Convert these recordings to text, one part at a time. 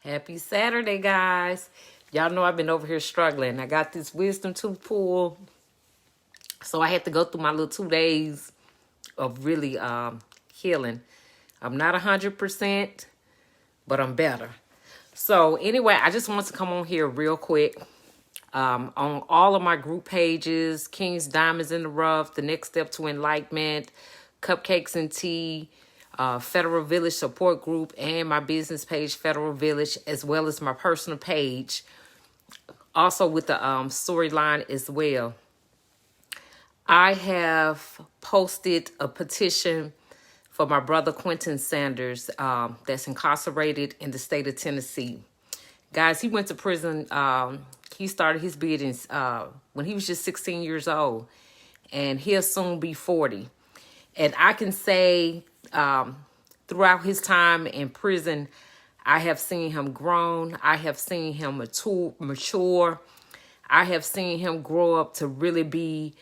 Happy Saturday, guys. Y'all know I've been over here struggling. I got this wisdom tooth pulled, so I had to go through my little 2 days of really healing. I'm not 100%, but I'm better. So anyway, I just want to come on here real quick. On all of my group pages, Kings, Diamonds in the Rough, The Next Step to Enlightenment, Cupcakes and Tea, Federal Village Support Group, and my business page, Federal Village, as well as my personal page, also with the storyline as well. I have posted a petition for my brother Quinton Sanders that's incarcerated in the state of Tennessee. Guys, he went to prison. He started his biddings when he was just 16 years old, and he'll soon be 40. And I can say throughout his time in prison, I have seen him grown. I have seen him mature. I have seen him grow up to really be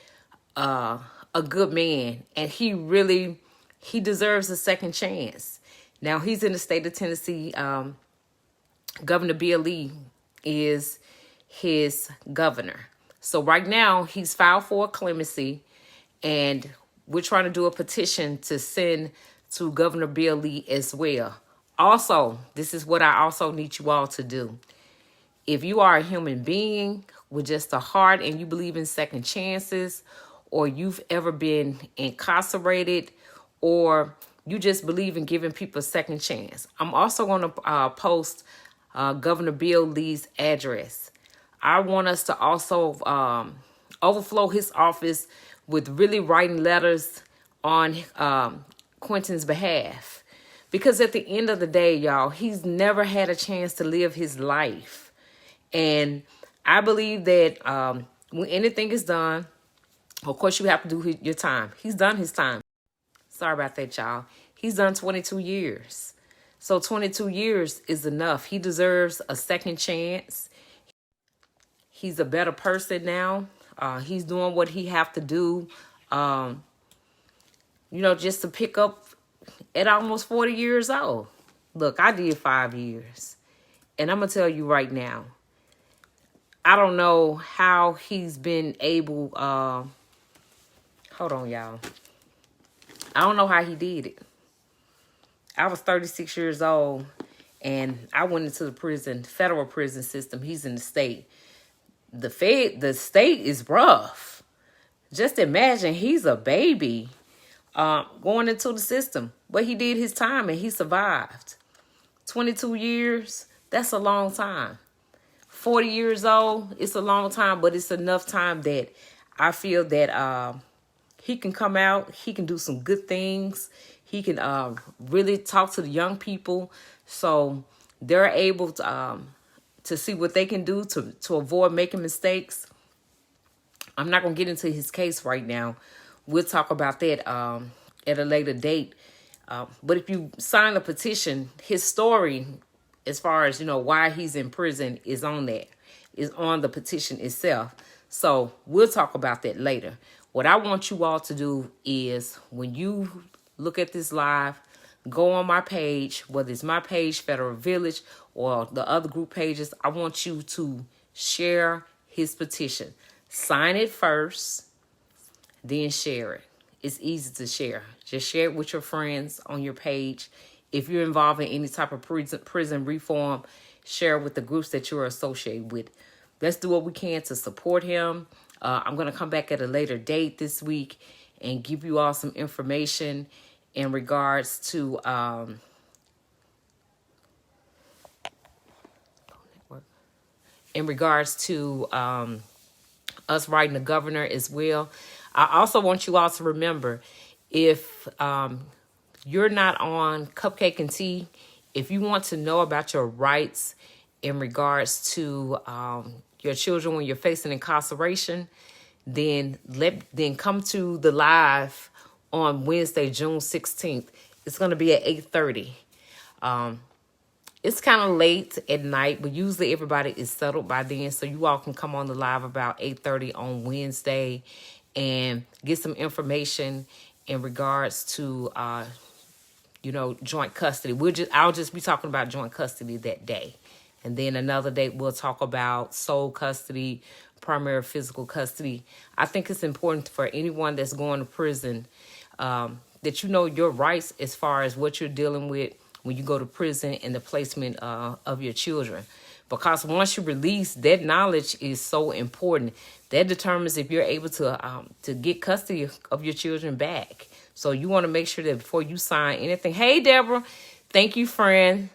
a good man. And he deserves a second chance. Now, he's in the state of Tennessee. Governor Bill Lee is his governor. So right now, he's filed for clemency, and we're trying to do a petition to send to Governor Bill Lee as well. Also, this is what I also need you all to do. If you are a human being with just a heart and you believe in second chances, or you've ever been incarcerated, or you just believe in giving people a second chance, I'm also going to post Governor Bill Lee's address. I want us to also overflow his office with really writing letters on Quinton's behalf. Because at the end of the day, y'all, he's never had a chance to live his life. And I believe that when anything is done, of course, you have to do your time. He's done his time. Sorry about that, y'all. He's done 22 years. So 22 years is enough. He deserves a second chance. He's a better person now. He's doing what he have to do, just to pick up at almost 40 years old. Look, I did 5 years. And I'm going to tell you right now, I don't know how he's been able, hold on, y'all. I don't know how he did it. I was 36 years old, and I went into the prison, federal prison system. He's in the state. The state is rough. Just imagine, he's a baby going into the system. But he did his time, and he survived. 22 years, that's a long time. 40 years old, it's a long time, but it's enough time that I feel that he can come out. He can do some good things. He can really talk to the young people, so they're able to see what they can do to avoid making mistakes. I'm not going to get into his case right now. We'll talk about that at a later date. But if you sign a petition, his story, as far as, why he's in prison, is on the petition itself. So we'll talk about that later. What I want you all to do is, when you look at this live, go on my page, whether it's my page, Federal Village, or the other group pages. I want you to share his petition. Sign it first, then share it. It's easy to share. Just share it with your friends on your page. If you're involved in any type of prison reform, share it with the groups that you're associated with. Let's do what we can to support him. I'm going to come back at a later date this week and give you all some information in regards to us writing the governor as well. I also want you all to remember, if you're not on Cupcake and Tea, if you want to know about your rights in regards to your children when you're facing incarceration, then come to the live on Wednesday, June 16th. It's going to be at 8:30. It's kind of late at night, but usually everybody is settled by then, so you all can come on the live about 8:30 on Wednesday and get some information in regards to joint custody. I'll just be talking about joint custody that day. And then another day we'll talk about sole custody, primary physical custody. I think it's important for anyone that's going to prison that you know your rights as far as what you're dealing with when you go to prison and the placement of your children. Because once you release, that knowledge is so important. That determines if you're able to get custody of your children back. So you want to make sure that before you sign anything. Hey, Deborah. Thank you, friend.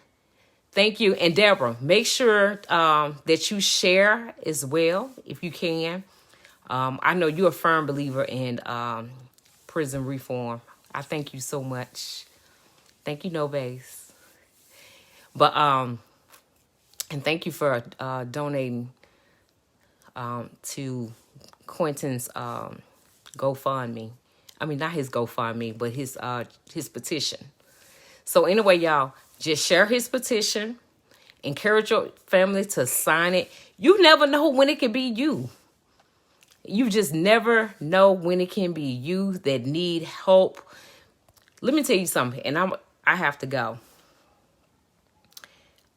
Thank you. And Deborah, make sure that you share as well if you can. I know you're a firm believer in prison reform. I thank you so much. Thank you, No Base. But and thank you for donating to Quinton's GoFundMe. I mean, not his GoFundMe, but his petition. So anyway, y'all, just share his petition. Encourage your family to sign it. You never know when it can be you. You just never know when it can be you that need help. Let me tell you something, and I have to go.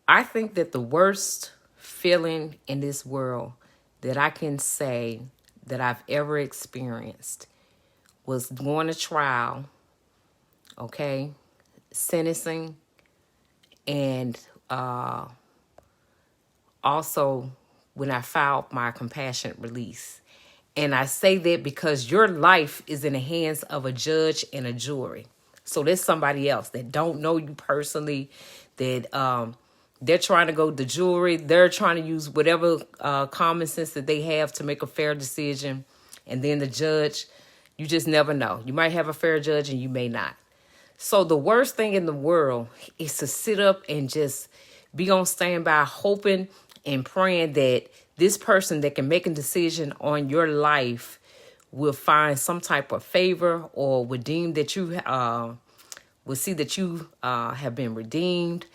I think that the worst feeling in this world that I can say that I've ever experienced was going to trial, okay, sentencing, and also when I filed my compassionate release. And I say that because your life is in the hands of a judge and a jury. So there's somebody else that don't know you personally, that they're trying to go to jury. They're trying to use whatever common sense that they have to make a fair decision. And then the judge, you just never know. You might have a fair judge and you may not. So the worst thing in the world is to sit up and just be on standby, hoping and praying that this person that can make a decision on your life will find some type of favor or will deem that you will see that you have been redeemed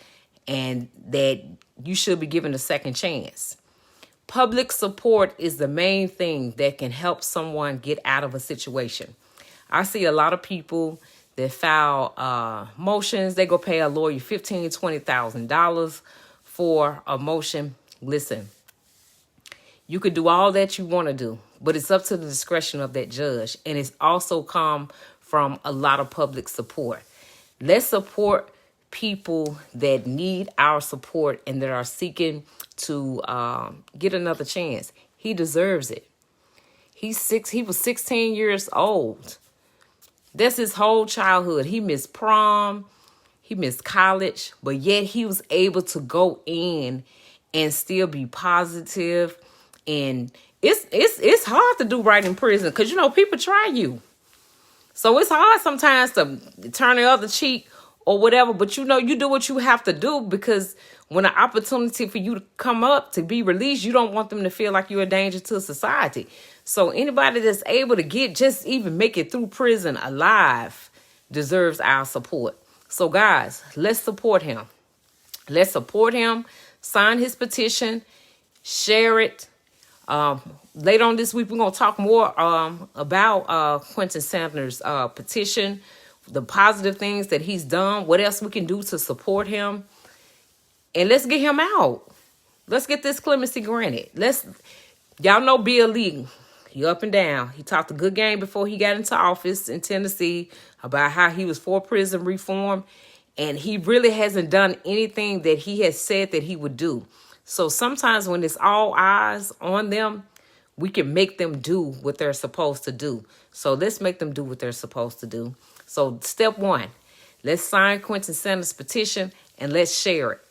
and that you should be given a second chance. Public support is the main thing that can help someone get out of a situation. I see a lot of people that file motions. They go pay a lawyer $15,000, $20,000 for a motion. Listen, you could do all that you want to do, but it's up to the discretion of that judge. And it's also come from a lot of public support. Let's support people that need our support and that are seeking to get another chance. He deserves it. He was 16 years old. That's his whole childhood. He missed prom. He missed college, but yet he was able to go in and still be positive. And it's hard to do right in prison because, people try you. So it's hard sometimes to turn the other cheek or whatever. But, you do what you have to do, because when an opportunity for you to come up, to be released, you don't want them to feel like you're a danger to society. So anybody that's able to just even make it through prison alive deserves our support. So guys, let's support him. Let's support him. Sign his petition. Share it. Later on this week, we're going to talk more about Quinton Sanders' petition, the positive things that he's done, what else we can do to support him. And let's get him out. Let's get this clemency granted. Y'all know Bill Lee. He up and down. He talked a good game before he got into office in Tennessee about how he was for prison reform. And he really hasn't done anything that he has said that he would do. So sometimes when it's all eyes on them, we can make them do what they're supposed to do. So let's make them do what they're supposed to do. So step one, let's sign Quinton Sanders' petition and let's share it.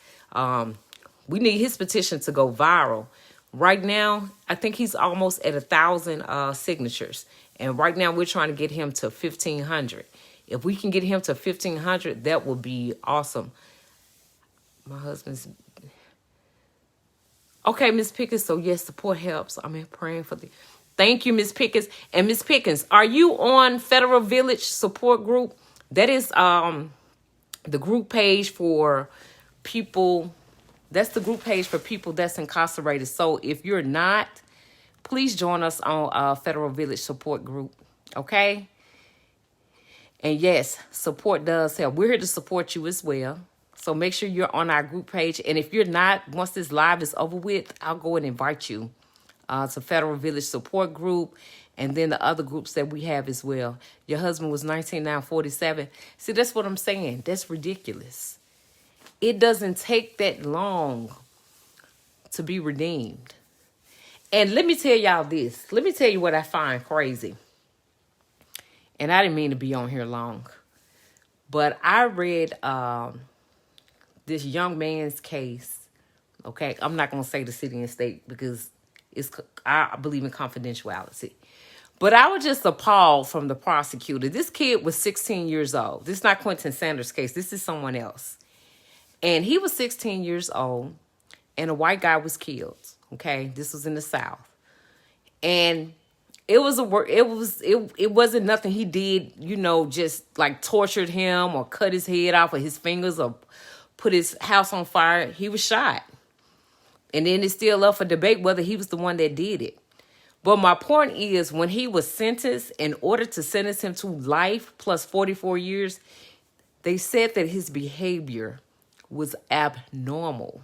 We need his petition to go viral. Right now, I think he's almost at 1,000 signatures. And right now we're trying to get him to 1,500. If we can get him to 1,500, that would be awesome. My husband's... Okay, Miss Pickens. So yes, support helps. I'm praying for the... Thank you, Miss Pickens. And Miss Pickens, are you on Federal Village Support Group? That is the group page for people... That's the group page for people that's incarcerated. So if you're not, please join us on Federal Village Support Group. Okay? And yes, support does help. We're here to support you as well. So make sure you're on our group page. And if you're not, once this live is over with, I'll go and invite you to Federal Village Support Group, and then the other groups that we have as well. Your husband was 19, now 47. See, that's what I'm saying. That's ridiculous. It doesn't take that long to be redeemed. And let me tell y'all this. Let me tell you what I find crazy. And I didn't mean to be on here long. But I read this young man's case. Okay, I'm not going to say the city and state because I believe in confidentiality. But I was just appalled from the prosecutor. This kid was 16 years old. This is not Quinton Sanders' case. This is someone else. And he was 16 years old, and a white guy was killed. Okay, this was in the South. And it wasn't nothing he did, just like tortured him or cut his head off with his fingers or put his house on fire. He was shot. And then it's still up for debate whether he was the one that did it. But my point is, when he was sentenced, in order to sentence him to life plus 44 years, they said that his behavior was abnormal.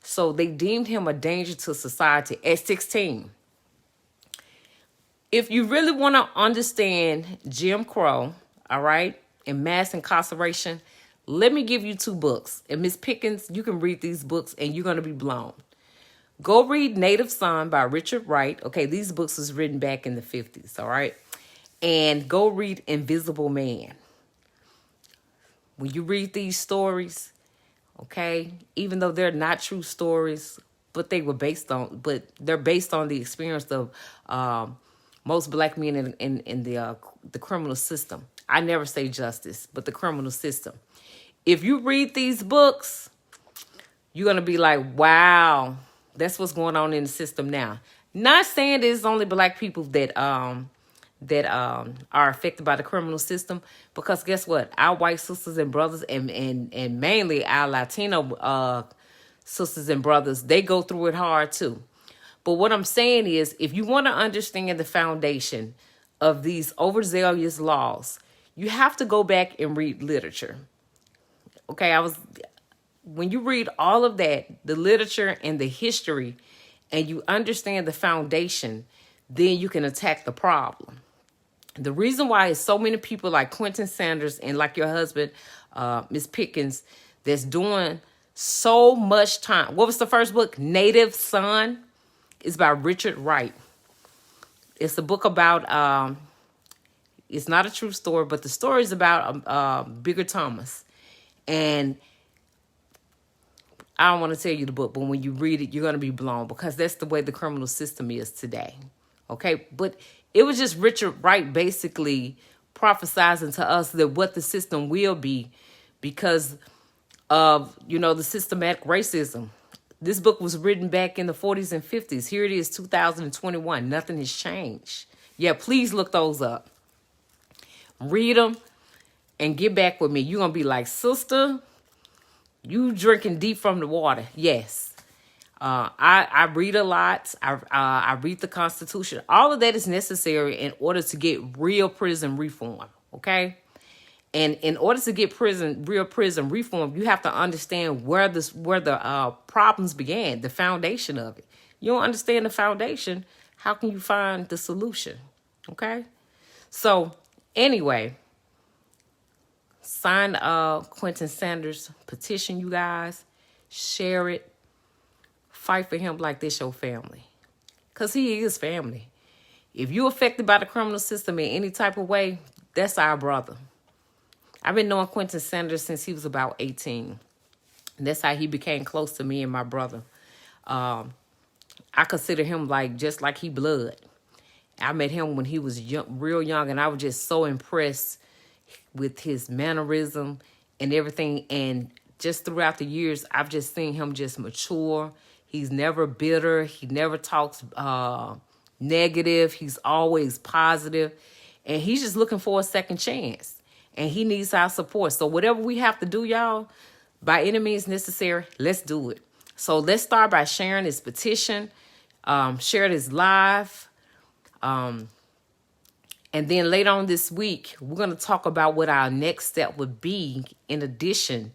So they deemed him a danger to society at 16. If you really want to understand Jim Crow, all right, and mass incarceration, let me give you 2 books. And Miss Pickens, you can read these books and you're going to be blown. Go read Native Son by Richard Wright. Okay, these books was written back in the 50s, all right? And go read Invisible Man. When you read these stories, okay, even though they're not true stories, but they're based on the experience of most black men in the criminal system. I never say justice, but the criminal system. If you read these books, you're going to be like, wow, that's what's going on in the system now. Not saying there's only black people that are affected by the criminal system, because guess what? Our white sisters and brothers and mainly our Latino sisters and brothers, they go through it hard too. But what I'm saying is, if you want to understand the foundation of these overzealous laws, you have to go back and read literature. Okay, when you read all of that, the literature and the history, and you understand the foundation, then you can attack the problem. The reason why is so many people like Quinton Sanders and like your husband, Miss Pickens, that's doing so much time. What was the first book? Native Son. It's by Richard Wright. It's a book about, it's not a true story, but the story is about Bigger Thomas. And I don't want to tell you the book, but when you read it, you're going to be blown, because that's the way the criminal system is today. Okay? But it was just Richard Wright basically prophesizing to us that what the system will be because of, the systematic racism. This book was written back in the 40s and 50s. Here it is, 2021. Nothing has changed. Yeah, please look those up. Read them and get back with me. You're going to be like, sister, you drinking deep from the water. Yes. I read a lot. I read the Constitution. All of that is necessary in order to get real prison reform. Okay? And in order to get real prison reform, you have to understand where the problems began, the foundation of it. You don't understand the foundation, how can you find the solution? Okay? So, anyway, sign Quinton Sanders' petition, you guys. Share it. Fight for him like this your family. Because he is family. If you're affected by the criminal system in any type of way, that's our brother. I've been knowing Quinton Sanders since he was about 18. And that's how he became close to me and my brother. I consider him just like he blood. I met him when he was real young, and I was just so impressed with his mannerism and everything. And just throughout the years, I've just seen him just mature. He's never bitter. He never talks negative. He's always positive. And he's just looking for a second chance. And he needs our support. So whatever we have to do, y'all, by any means necessary, let's do it. So let's start by sharing this petition. Share this live. And then later on this week, we're going to talk about what our next step would be in addition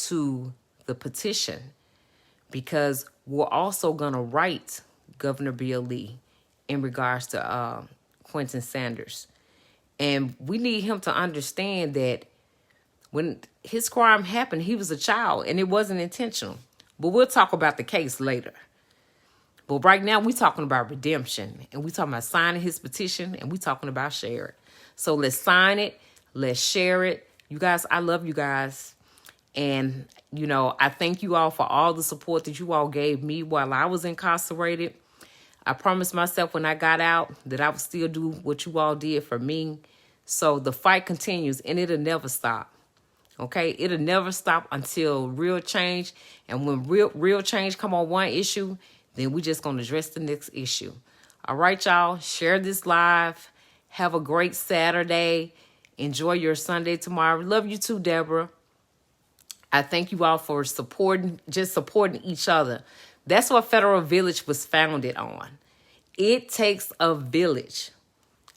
to the petition, because we're also going to write Governor Bill Lee in regards to Quinton Sanders. And we need him to understand that when his crime happened, he was a child and it wasn't intentional. But we'll talk about the case later. But right now, we're talking about redemption. And we're talking about signing his petition. And we're talking about share it. So let's sign it. Let's share it. You guys, I love you guys. And, you know, I thank you all for all the support that you all gave me while I was incarcerated. I promised myself when I got out that I would still do what you all did for me. So the fight continues and it'll never stop. Okay, it'll never stop until real change. And when real change come on one issue, then we're just going to address the next issue. All right, y'all. Share this live. Have a great Saturday. Enjoy your Sunday tomorrow. Love you too, Deborah. I thank you all for supporting each other. That's what Federal Village was founded on. It takes a village.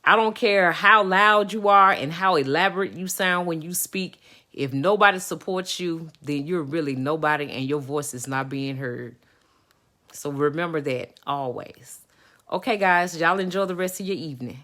I don't care how loud you are and how elaborate you sound when you speak. If nobody supports you, then you're really nobody and your voice is not being heard. So remember that always. Okay, guys, y'all enjoy the rest of your evening.